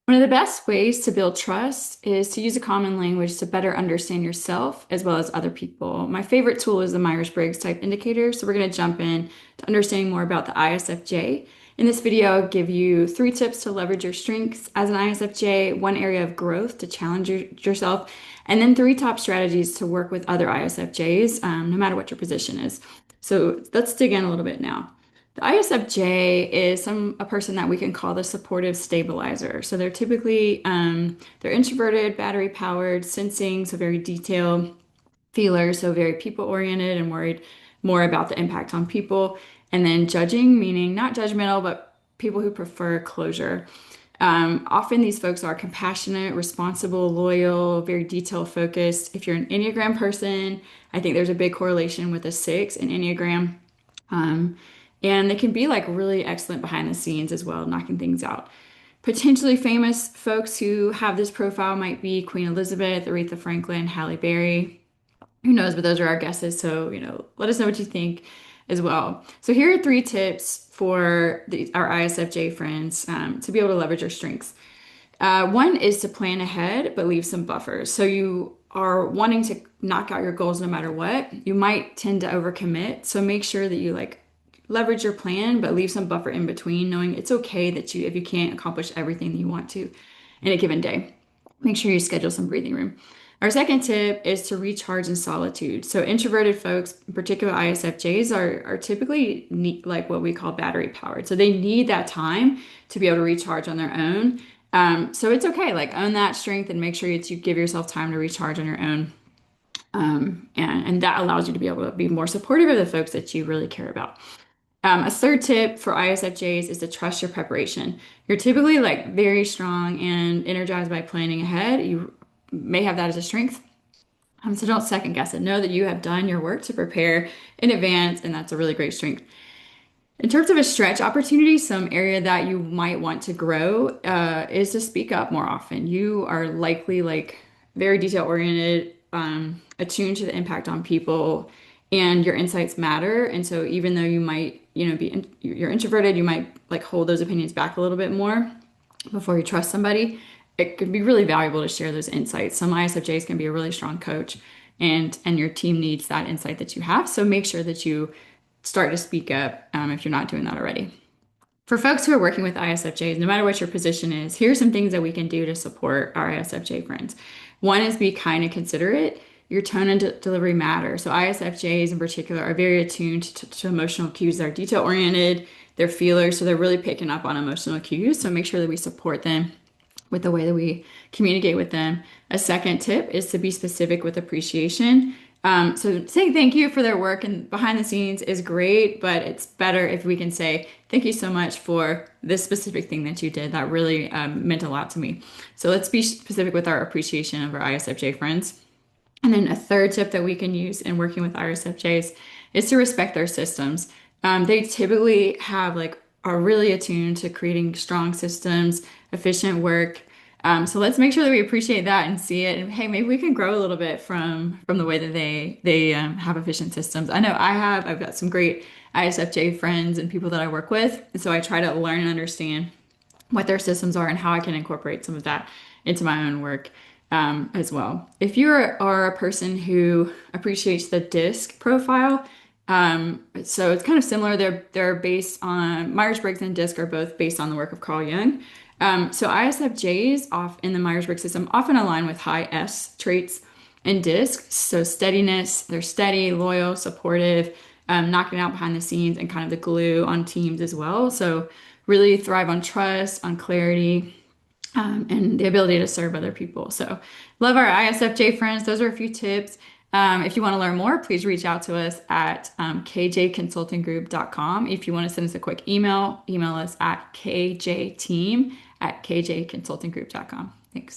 One of the best ways to build trust is to use a common language to better understand yourself as well as other people. My favorite tool is the Myers-Briggs Type Indicator. So we're going to jump in to understanding more about the ISFJ. In this video, I'll give you 3 tips to leverage your strengths as an ISFJ, 1 area of growth to challenge yourself, and then 3 top strategies to work with other ISFJs, no matter what your position is. So let's dig in a little bit now. The ISFJ is a person that we can call the supportive stabilizer. So they're typically they're introverted, battery powered, sensing, so very detailed feelers, so very people oriented and worried more about the impact on people. And then judging, meaning not judgmental, but people who prefer closure. Often these folks are compassionate, responsible, loyal, very detail focused. If you're an Enneagram person, I think there's a big correlation with a 6 in Enneagram. Um, and they can be like really excellent behind the scenes as well, knocking things out. Potentially famous folks who have this profile might be Queen Elizabeth, Aretha Franklin, Halle Berry. Who knows, but those are our guesses. So, let us know what you think as well. So here are 3 tips for our ISFJ friends to be able to leverage your strengths. One is to plan ahead, but leave some buffers. So you are wanting to knock out your goals no matter what. You might tend to overcommit. So make sure that you leverage your plan, but leave some buffer in between, knowing it's okay that if you can't accomplish everything that you want to in a given day, make sure you schedule some breathing room. Our second tip is to recharge in solitude. So introverted folks, in particular ISFJs, are typically like what we call battery powered. So they need that time to be able to recharge on their own. So it's okay, like own that strength and make sure that you give yourself time to recharge on your own. And that allows you to be able to be more supportive of the folks that you really care about. A third tip for ISFJs is to trust your preparation. You're typically like very strong and energized by planning ahead. You may have that as a strength. So don't second guess it. Know that you have done your work to prepare in advance, and that's a really great strength. In terms of a stretch opportunity, some area that you might want to grow is to speak up more often. You are likely like very detail oriented, attuned to the impact on people, and your insights matter. And so even though you might, you're introverted, you might like hold those opinions back a little bit more before you trust somebody. It could be really valuable to share those insights. Some ISFJs can be a really strong coach, and your team needs that insight that you have. So make sure that you start to speak up if you're not doing that already. For folks who are working with ISFJs, no matter what your position is, here's some things that we can do to support our ISFJ friends. One is be kind and considerate. Your tone and delivery matter. So ISFJs in particular are very attuned to emotional cues. They're detail oriented, they're feelers, so they're really picking up on emotional cues. So make sure that we support them with the way that we communicate with them. A second tip is to be specific with appreciation. So saying thank you for their work and behind the scenes is great, but it's better if we can say, thank you so much for this specific thing that you did. That really meant a lot to me. So let's be specific with our appreciation of our ISFJ friends. And then a third tip that we can use in working with ISFJs is to respect their systems. They typically are really attuned to creating strong systems, efficient work. So let's make sure that we appreciate that and see it. And hey, maybe we can grow a little bit from the way that they have efficient systems. I know I've got some great ISFJ friends and people that I work with. And so I try to learn and understand what their systems are and how I can incorporate some of that into my own work as well. If you are a person who appreciates the DISC profile, so it's kind of similar. They're based on Myers-Briggs and DISC are both based on the work of Carl Jung. So ISFJs off in the Myers-Briggs system often align with high S traits and DISC. So steadiness, they're steady, loyal, supportive, knocking out behind the scenes and kind of the glue on teams as well. So really thrive on trust, on clarity, and the ability to serve other people. So love our ISFJ friends. Those are a few tips. If you want to learn more, please reach out to us at kjconsultinggroup.com. If you want to send us a quick email us at kjteam@kjconsultinggroup.com. Thanks.